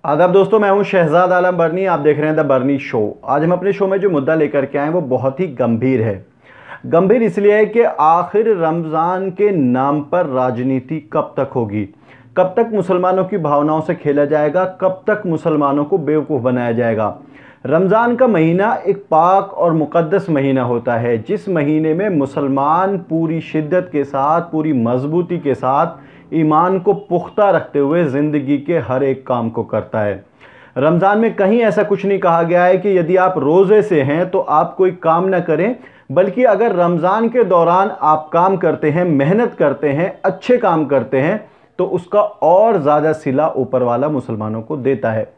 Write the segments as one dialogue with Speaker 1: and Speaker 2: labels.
Speaker 1: आदाब दोस्तों, मैं हूं शहजाद आलम बरनी। आप देख रहे हैं द बरनी शो। आज हम अपने शो में जो मुद्दा लेकर के आए वो बहुत ही गंभीर है। गंभीर इसलिए है कि आखिर रमज़ान के नाम पर राजनीति कब तक होगी, कब तक मुसलमानों की भावनाओं से खेला जाएगा, कब तक मुसलमानों को बेवकूफ़ बनाया जाएगा। रमज़ान का महीना एक पाक और मुक़द्दस महीना होता है, जिस महीने में मुसलमान पूरी शिद्दत के साथ, पूरी मजबूती के साथ, ईमान को पुख्ता रखते हुए ज़िंदगी के हर एक काम को करता है। रमज़ान में कहीं ऐसा कुछ नहीं कहा गया है कि यदि आप रोज़े से हैं तो आप कोई काम ना करें, बल्कि अगर रमज़ान के दौरान आप काम करते हैं, मेहनत करते हैं, अच्छे काम करते हैं, तो उसका और ज़्यादा सिला ऊपर वाला मुसलमानों को देता है।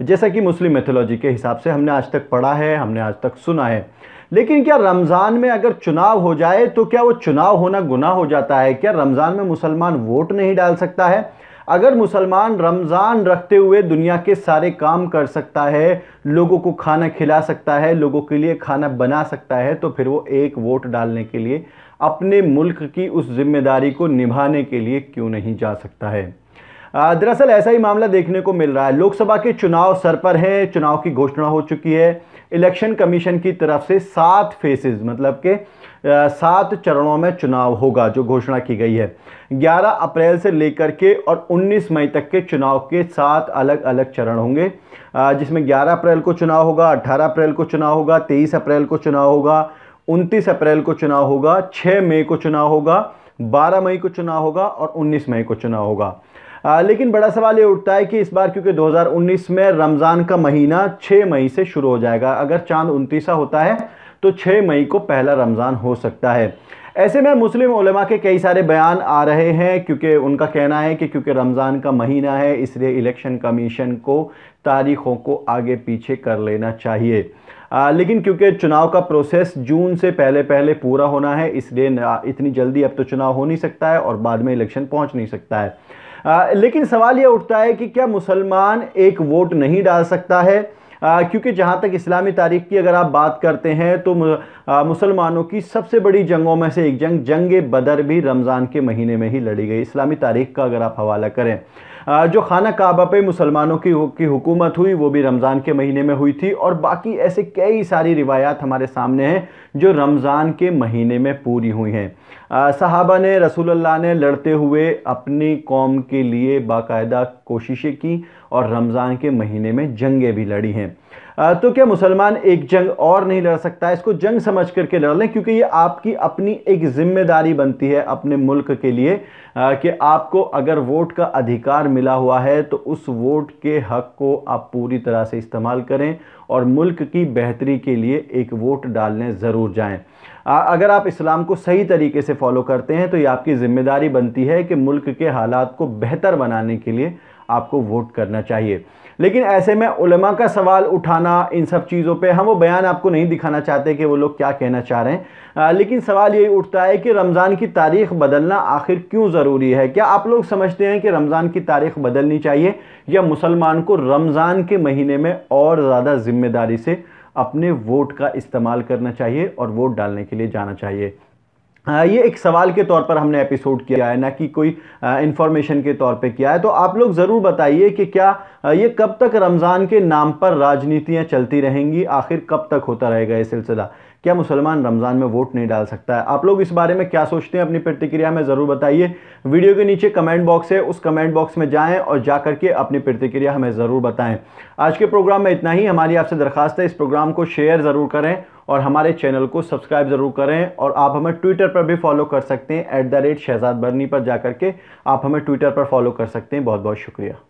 Speaker 1: जैसा कि मुस्लिम मिथोलॉजी के हिसाब से हमने आज तक पढ़ा है, हमने आज तक सुना है। लेकिन क्या रमज़ान में अगर चुनाव हो जाए तो क्या वो चुनाव होना गुनाह हो जाता है? क्या रमज़ान में मुसलमान वोट नहीं डाल सकता है? अगर मुसलमान रमज़ान रखते हुए दुनिया के सारे काम कर सकता है, लोगों को खाना खिला सकता है, लोगों के लिए खाना बना सकता है, तो फिर वो एक वोट डालने के लिए, अपने मुल्क की उस जिम्मेदारी को निभाने के लिए क्यों नहीं जा सकता है? दरअसल ऐसा ही मामला देखने को मिल रहा है। लोकसभा के चुनाव सर पर हैं, चुनाव की घोषणा हो चुकी है। इलेक्शन कमीशन की तरफ से 7 फेसेस मतलब के 7 चरणों में चुनाव होगा, जो घोषणा की गई है। 11 अप्रैल से लेकर के और 19 मई तक के चुनाव के 7 अलग अलग चरण होंगे, जिसमें 11 अप्रैल को चुनाव होगा, 18 अप्रैल को चुनाव होगा, 23 अप्रैल को चुनाव होगा, 29 अप्रैल को चुनाव होगा, 6 मई को चुनाव होगा, 12 मई को चुनाव होगा और 19 मई को चुनाव होगा। लेकिन बड़ा सवाल ये उठता है कि इस बार क्योंकि 2019 में रमज़ान का महीना 6 मई से शुरू हो जाएगा। अगर चांद 29 होता है तो 6 मई को पहला रमज़ान हो सकता है। ऐसे में मुस्लिम उलमा के कई सारे बयान आ रहे हैं, क्योंकि उनका कहना है कि क्योंकि रमज़ान का महीना है, इसलिए इलेक्शन कमीशन को तारीख़ों को आगे पीछे कर लेना चाहिए। लेकिन क्योंकि चुनाव का प्रोसेस जून से पहले पहले पूरा होना है, इसलिए इतनी जल्दी अब तो चुनाव हो नहीं सकता है और बाद में इलेक्शन पहुंच नहीं सकता है। लेकिन सवाल यह उठता है कि क्या मुसलमान एक वोट नहीं डाल सकता है? क्योंकि जहाँ तक इस्लामी तारीख़ की अगर आप बात करते हैं तो मुसलमानों की सबसे बड़ी जंगों में से एक जंग बदर भी रमज़ान के महीने में ही लड़ी गई। इस्लामी तारीख़ का अगर आप हवाला करें, जो खाना काबा पे मुसलमानों की हुकूमत हुई वो भी रमज़ान के महीने में हुई थी, और बाकी ऐसे कई सारी रिवायात हमारे सामने हैं जो रमज़ान के महीने में पूरी हुई हैं। सहाबा ने, रसूलुल्लाह ने लड़ते हुए अपनी कौम के लिए बाकायदा कोशिशें की और रमज़ान के महीने में जंगें भी लड़ी हैं। तो क्या मुसलमान एक जंग और नहीं लड़ सकता है? इसको जंग समझ करके लड़ लें, क्योंकि ये आपकी अपनी एक जिम्मेदारी बनती है अपने मुल्क के लिए, कि आपको अगर वोट का अधिकार मिला हुआ है तो उस वोट के हक को आप पूरी तरह से इस्तेमाल करें और मुल्क की बेहतरी के लिए एक वोट डालने ज़रूर जाएं। अगर आप इस्लाम को सही तरीके से फॉलो करते हैं तो ये आपकी ज़िम्मेदारी बनती है कि मुल्क के हालात को बेहतर बनाने के लिए आपको वोट करना चाहिए। लेकिन ऐसे में उलमा का सवाल उठाना, इन सब चीज़ों पे हम वो बयान आपको नहीं दिखाना चाहते कि वो लोग क्या कहना चाह रहे हैं, लेकिन सवाल यही उठता है कि रमज़ान की तारीख़ बदलना आखिर क्यों ज़रूरी है? क्या आप लोग समझते हैं कि रमज़ान की तारीख़ बदलनी चाहिए, या मुसलमान को रमज़ान के महीने में और ज़्यादा ज़िम्मेदारी से अपने वोट का इस्तेमाल करना चाहिए और वोट डालने के लिए जाना चाहिए? ये एक सवाल के तौर पर हमने एपिसोड किया है, ना कि कोई इंफॉर्मेशन के तौर पे किया है। तो आप लोग ज़रूर बताइए कि क्या ये कब तक रमज़ान के नाम पर राजनीतियाँ चलती रहेंगी? आखिर कब तक होता रहेगा ये सिलसिला? क्या मुसलमान रमज़ान में वोट नहीं डाल सकता है? आप लोग इस बारे में क्या सोचते हैं? अपनी प्रतिक्रिया में ज़रूर बताइए। वीडियो के नीचे कमेंट बॉक्स है, उस कमेंट बॉक्स में जाएं और जा करके अपनी प्रतिक्रिया हमें ज़रूर बताएं। आज के प्रोग्राम में इतना ही। हमारी आपसे दरख्वास्त है, इस प्रोग्राम को शेयर ज़रूर करें और हमारे चैनल को सब्सक्राइब ज़रूर करें। और आप हमें ट्विटर पर भी फॉलो कर सकते हैं, @शहजाद बरनी पर जा करके आप हमें ट्विटर पर फॉलो कर सकते हैं। बहुत बहुत शुक्रिया।